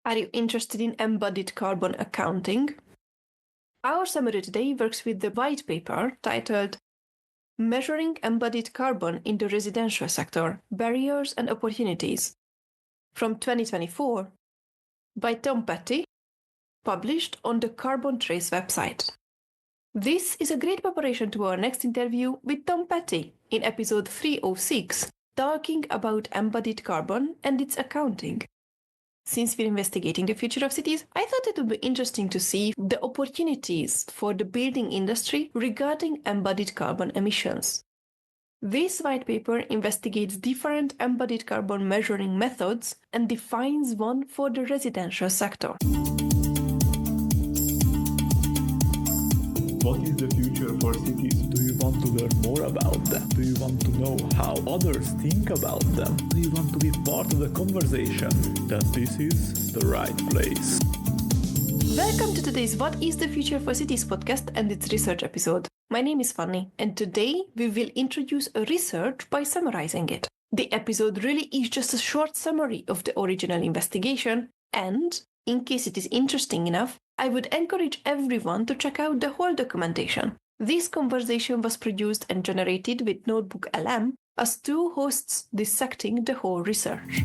Are you interested in embodied carbon accounting? Our summary today works with the white paper titled Measuring Embodied Carbon in the Residential Sector, Barriers and Opportunities from 2024 by Tom Petty, published on the Carbon Trace website. This is a great preparation to our next interview with Tom Petty in episode 306, talking about embodied carbon and its accounting. Since we're investigating the future of cities, I thought it would be interesting to see the opportunities for the building industry regarding embodied carbon emissions. This white paper investigates different embodied carbon measuring methods and defines one for the residential sector. What is the future for cities? Do you want to learn more about them? Do you want to know how others think about them? Do you want to be part of the conversation? Then this is the right place. Welcome to today's What is the Future for Cities podcast and its research episode. My name is Fanny, and today we will introduce a research by summarizing it. The episode really is just a short summary of the original investigation, and in case it is interesting enough, I would encourage everyone to check out the whole documentation. This conversation was produced and generated with Notebook LM as two hosts dissecting the whole research.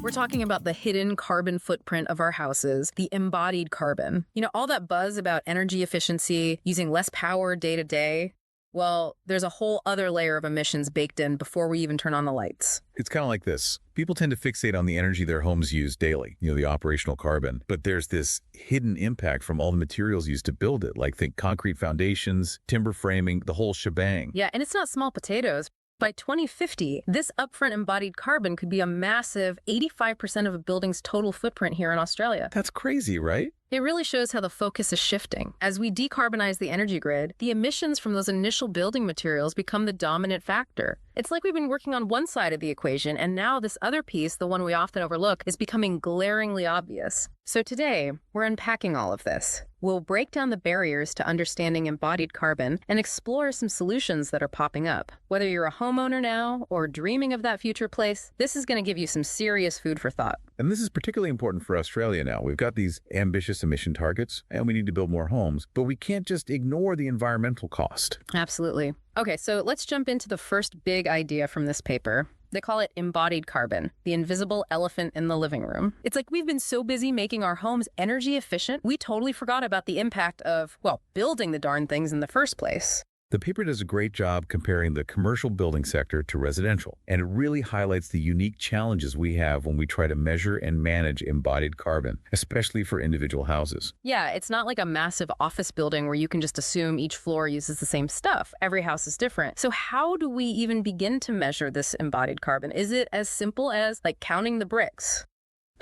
We're talking about the hidden carbon footprint of our houses, the embodied carbon. You know, all that buzz about energy efficiency, using less power day to day. Well, there's a whole other layer of emissions baked in before we even turn on the lights. It's kind of like this. People tend to fixate on the energy their homes use daily, the operational carbon. But there's this hidden impact from all the materials used to build it, like think concrete foundations, timber framing, the whole shebang. Yeah, and it's not small potatoes. By 2050, this upfront embodied carbon could be a massive 85% of a building's total footprint here in Australia. That's crazy, right? It really shows how the focus is shifting. As we decarbonize the energy grid, the emissions from those initial building materials become the dominant factor. It's like we've been working on one side of the equation, and now this other piece, the one we often overlook, is becoming glaringly obvious. So today, we're unpacking all of this. We'll break down the barriers to understanding embodied carbon and explore some solutions that are popping up. Whether you're a homeowner now or dreaming of that future place, this is going to give you some serious food for thought. And this is particularly important for Australia now. We've got these ambitious emission targets, and we need to build more homes, but we can't just ignore the environmental cost. Absolutely. Okay, so let's jump into the first big idea from this paper. They call it embodied carbon, the invisible elephant in the living room. It's like we've been so busy making our homes energy efficient, we totally forgot about the impact of, building the darn things in the first place. The paper does a great job comparing the commercial building sector to residential, and it really highlights the unique challenges we have when we try to measure and manage embodied carbon, especially for individual houses. Yeah, it's not like a massive office building where you can just assume each floor uses the same stuff. Every house is different. So how do we even begin to measure this embodied carbon? Is it as simple as counting the bricks?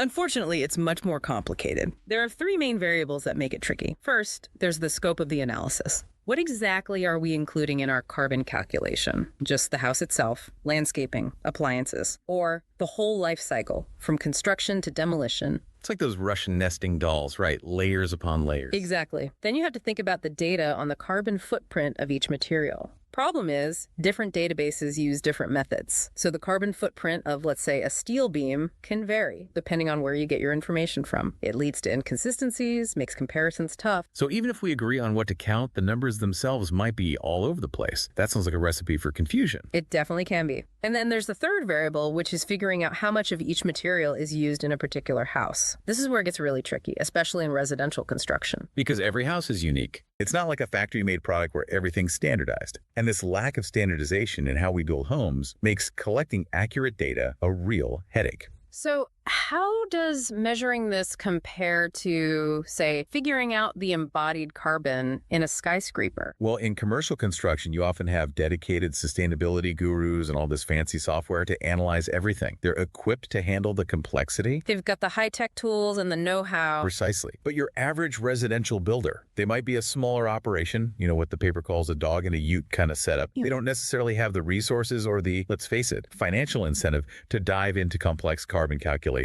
Unfortunately, it's much more complicated. There are three main variables that make it tricky. First, there's the scope of the analysis. What exactly are we including in our carbon calculation? Just the house itself, landscaping, appliances, or the whole life cycle, from construction to demolition? It's like those Russian nesting dolls, right? Layers upon layers. Exactly. Then you have to think about the data on the carbon footprint of each material. Problem is, different databases use different methods. So the carbon footprint of, let's say, a steel beam can vary depending on where you get your information from. It leads to inconsistencies, makes comparisons tough. So even if we agree on what to count, the numbers themselves might be all over the place. That sounds like a recipe for confusion. It definitely can be. And then there's the third variable, which is figuring out how much of each material is used in a particular house. This is where it gets really tricky, especially in residential construction. Because every house is unique. It's not like a factory-made product where everything's standardized. And this lack of standardization in how we build homes makes collecting accurate data a real headache. So how does measuring this compare to, say, figuring out the embodied carbon in a skyscraper? Well, in commercial construction, you often have dedicated sustainability gurus and all this fancy software to analyze everything. They're equipped to handle the complexity. They've got the high-tech tools and the know-how. Precisely. But your average residential builder, they might be a smaller operation, what the paper calls a dog in a ute kind of setup. They don't necessarily have the resources or the, let's face it, financial incentive to dive into complex carbon calculations.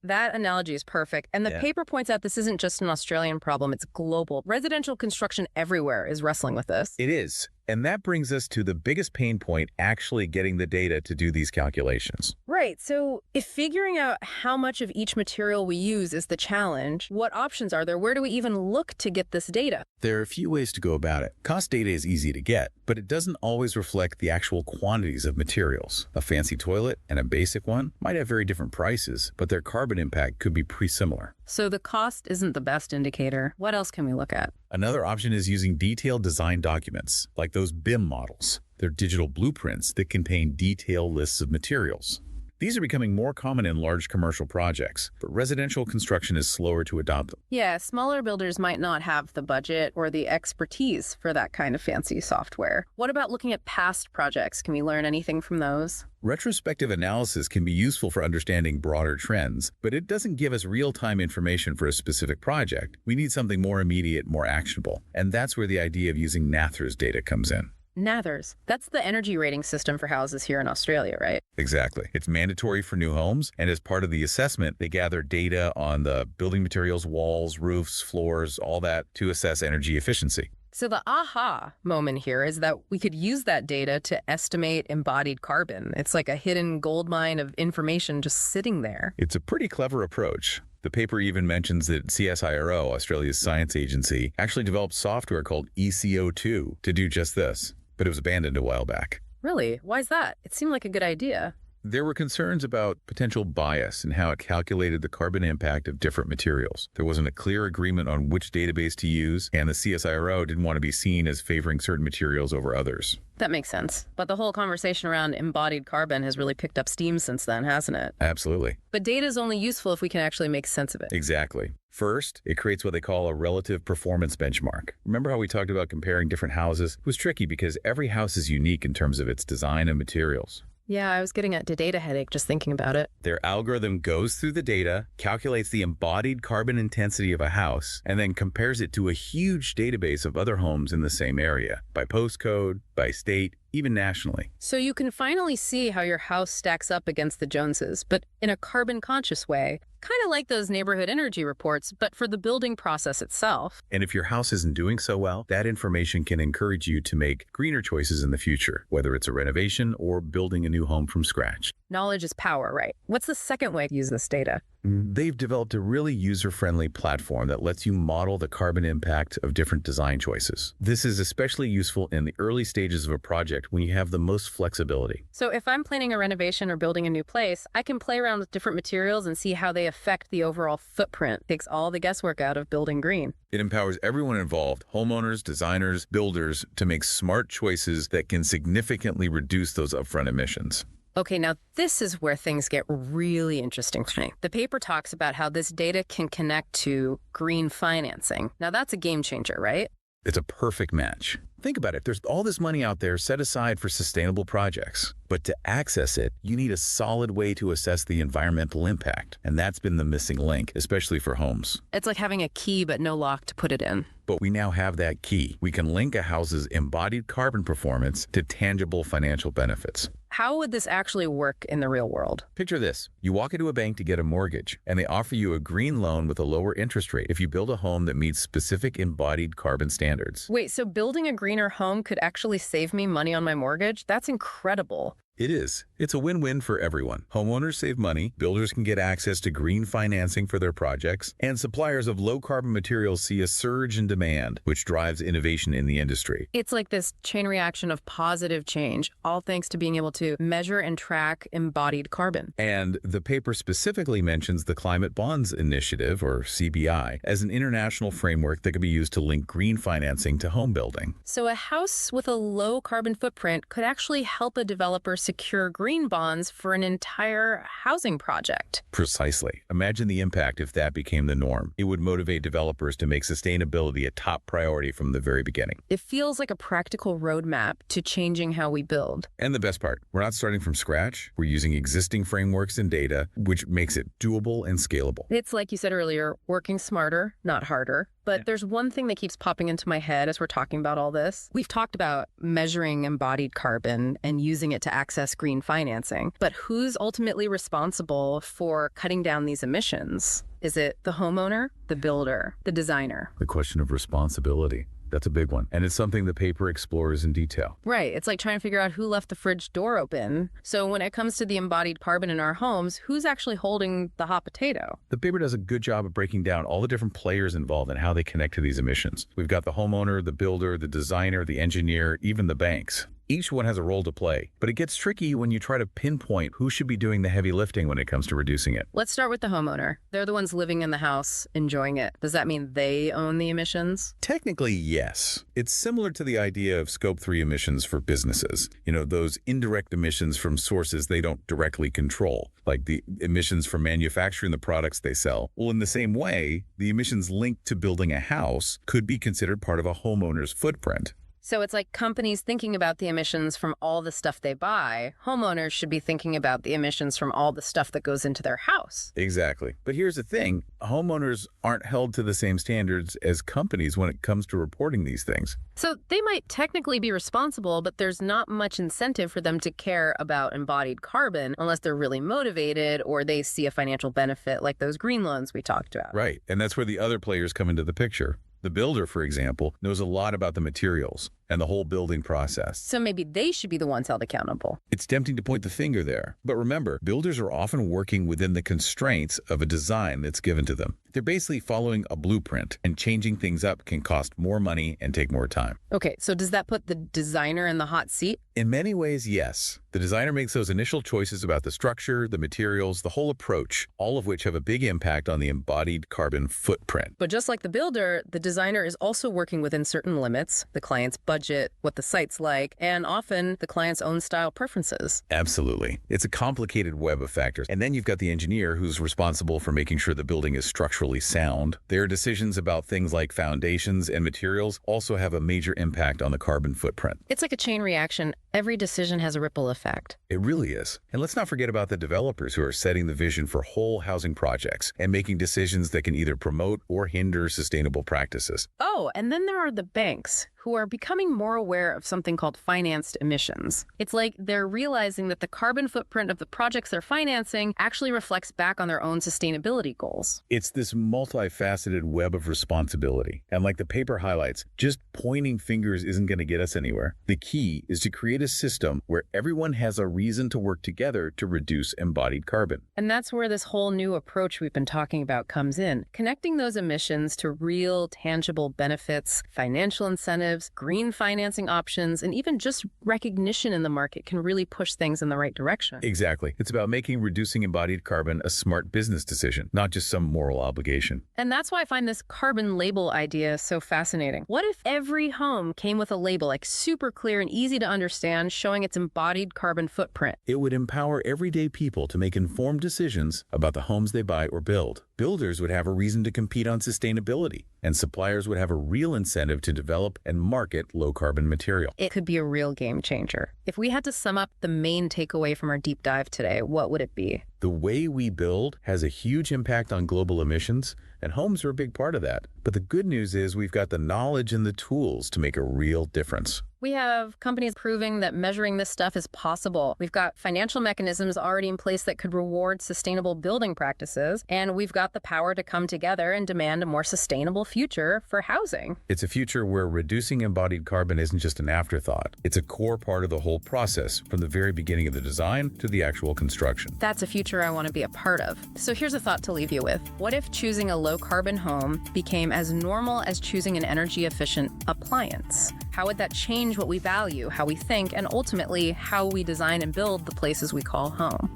That analogy is perfect. And the paper points out this isn't just an Australian problem, it's global. Residential construction everywhere is wrestling with this. It is. And that brings us to the biggest pain point, actually getting the data to do these calculations. Right. So if figuring out how much of each material we use is the challenge, what options are there? Where do we even look to get this data? There are a few ways to go about it. Cost data is easy to get, but it doesn't always reflect the actual quantities of materials. A fancy toilet and a basic one might have very different prices, but their carbon impact could be pretty similar. So the cost isn't the best indicator. What else can we look at? Another option is using detailed design documents, like those BIM models. They're digital blueprints that contain detailed lists of materials. These are becoming more common in large commercial projects, but residential construction is slower to adopt them. Yeah, smaller builders might not have the budget or the expertise for that kind of fancy software. What about looking at past projects? Can we learn anything from those? Retrospective analysis can be useful for understanding broader trends, but it doesn't give us real-time information for a specific project. We need something more immediate, more actionable, and that's where the idea of using NATHRS data comes in. NATHRS. That's the energy rating system for houses here in Australia, right? Exactly. It's mandatory for new homes, and as part of the assessment, they gather data on the building materials, walls, roofs, floors, all that to assess energy efficiency. So the aha moment here is that we could use that data to estimate embodied carbon. It's like a hidden gold mine of information just sitting there. It's a pretty clever approach. The paper even mentions that CSIRO, Australia's science agency, actually developed software called ECO2 to do just this, but it was abandoned a while back. Really? Why's that? It seemed like a good idea. There were concerns about potential bias and how it calculated the carbon impact of different materials. There wasn't a clear agreement on which database to use, and the CSIRO didn't want to be seen as favoring certain materials over others. That makes sense. But the whole conversation around embodied carbon has really picked up steam since then, hasn't it? Absolutely. But data is only useful if we can actually make sense of it. Exactly. First, it creates what they call a relative performance benchmark. Remember how we talked about comparing different houses? It was tricky because every house is unique in terms of its design and materials. Yeah, I was getting a data headache just thinking about it. Their algorithm goes through the data, calculates the embodied carbon intensity of a house, and then compares it to a huge database of other homes in the same area, by postcode, by state, even nationally. So you can finally see how your house stacks up against the Joneses, but in a carbon-conscious way, kind of like those neighborhood energy reports, but for the building process itself. And if your house isn't doing so well, that information can encourage you to make greener choices in the future, whether it's a renovation or building a new home from scratch. Knowledge is power, right? What's the second way to use this data? They've developed a really user-friendly platform that lets you model the carbon impact of different design choices. This is especially useful in the early stages of a project when you have the most flexibility. So if I'm planning a renovation or building a new place, I can play around with different materials and see how they affect the overall footprint. It takes all the guesswork out of building green. It empowers everyone involved, homeowners, designers, builders, to make smart choices that can significantly reduce those upfront emissions. Okay, now this is where things get really interesting for me. The paper talks about how this data can connect to green financing. Now that's a game changer, right? It's a perfect match. Think about it. There's all this money out there set aside for sustainable projects. But to access it, you need a solid way to assess the environmental impact. And that's been the missing link, especially for homes. It's like having a key but no lock to put it in. But we now have that key. We can link a house's embodied carbon performance to tangible financial benefits. How would this actually work in the real world? Picture this. You walk into a bank to get a mortgage, and they offer you a green loan with a lower interest rate if you build a home that meets specific embodied carbon standards. Wait, so building a greener home could actually save me money on my mortgage? That's incredible. It is. It's a win-win for everyone. Homeowners save money, builders can get access to green financing for their projects, and suppliers of low-carbon materials see a surge in demand, which drives innovation in the industry. It's like this chain reaction of positive change, all thanks to being able to measure and track embodied carbon. And the paper specifically mentions the Climate Bonds Initiative, or CBI, as an international framework that could be used to link green financing to home building. So a house with a low carbon footprint could actually help a developer secure green bonds for an entire housing project. Precisely. Imagine the impact if that became the norm. It would motivate developers to make sustainability a top priority from the very beginning. It feels like a practical roadmap to changing how we build. And the best part, we're not starting from scratch. We're using existing frameworks and data, which makes it doable and scalable. It's like you said earlier, working smarter, not harder. But there's one thing that keeps popping into my head as we're talking about all this. We've talked about measuring embodied carbon and using it to access green financing. But who's ultimately responsible for cutting down these emissions? Is it the homeowner, the builder, the designer? The question of responsibility. That's a big one. And it's something the paper explores in detail. Right. It's like trying to figure out who left the fridge door open. So when it comes to the embodied carbon in our homes, who's actually holding the hot potato? The paper does a good job of breaking down all the different players involved and how they connect to these emissions. We've got the homeowner, the builder, the designer, the engineer, even the banks. Each one has a role to play, but it gets tricky when you try to pinpoint who should be doing the heavy lifting when it comes to reducing it. Let's start with the homeowner. They're the ones living in the house, enjoying it. Does that mean they own the emissions? Technically, yes. It's similar to the idea of Scope 3 emissions for businesses. Those indirect emissions from sources they don't directly control, like the emissions from manufacturing the products they sell. Well, in the same way, the emissions linked to building a house could be considered part of a homeowner's footprint. So it's like companies thinking about the emissions from all the stuff they buy. Homeowners should be thinking about the emissions from all the stuff that goes into their house. Exactly. But here's the thing. Homeowners aren't held to the same standards as companies when it comes to reporting these things. So they might technically be responsible, but there's not much incentive for them to care about embodied carbon unless they're really motivated or they see a financial benefit like those green loans we talked about. Right. And that's where the other players come into the picture. The builder, for example, knows a lot about the materials and the whole building process. So maybe they should be the ones held accountable. It's tempting to point the finger there. But remember, builders are often working within the constraints of a design that's given to them. They're basically following a blueprint, and changing things up can cost more money and take more time. Okay, so does that put the designer in the hot seat? In many ways, yes. The designer makes those initial choices about the structure, the materials, the whole approach, all of which have a big impact on the embodied carbon footprint. But just like the builder, the designer is also working within certain limits, the client's budget, what the site's like, and often the client's own style preferences. Absolutely. It's a complicated web of factors. And then you've got the engineer who's responsible for making sure the building is structurally sound. Their decisions about things like foundations and materials also have a major impact on the carbon footprint. It's like a chain reaction. Every decision has a ripple effect. It really is. And let's not forget about the developers who are setting the vision for whole housing projects and making decisions that can either promote or hinder sustainable practices. Oh, and then there are the banks who are becoming more aware of something called financed emissions. It's like they're realizing that the carbon footprint of the projects they're financing actually reflects back on their own sustainability goals. It's this multifaceted web of responsibility. And like the paper highlights, just pointing fingers isn't going to get us anywhere. The key is to create a system where everyone has a reason to work together to reduce embodied carbon. And that's where this whole new approach we've been talking about comes in, connecting those emissions to real, tangible benefits, financial incentives, green financing options, and even just recognition in the market can really push things in the right direction. Exactly. It's about making reducing embodied carbon a smart business decision, not just some moral obligation. And that's why I find this carbon label idea so fascinating. What if every home came with a label, like super clear and easy to understand, showing its embodied carbon footprint? It would empower everyday people to make informed decisions about the homes they buy or build. Builders would have a reason to compete on sustainability, and suppliers would have a real incentive to develop and market low-carbon material. It could be a real game changer. If we had to sum up the main takeaway from our deep dive today, what would it be? The way we build has a huge impact on global emissions, and homes are a big part of that. But the good news is we've got the knowledge and the tools to make a real difference. We have companies proving that measuring this stuff is possible. We've got financial mechanisms already in place that could reward sustainable building practices, and we've got the power to come together and demand a more sustainable future for housing. It's a future where reducing embodied carbon isn't just an afterthought. It's a core part of the whole process, from the very beginning of the design to the actual construction. That's a future I want to be a part of. So here's a thought to leave you with. What if choosing a low-carbon home became as normal as choosing an energy-efficient appliance? How would that change what we value, how we think, and ultimately how we design and build the places we call home?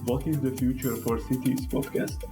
What is the future for cities podcast?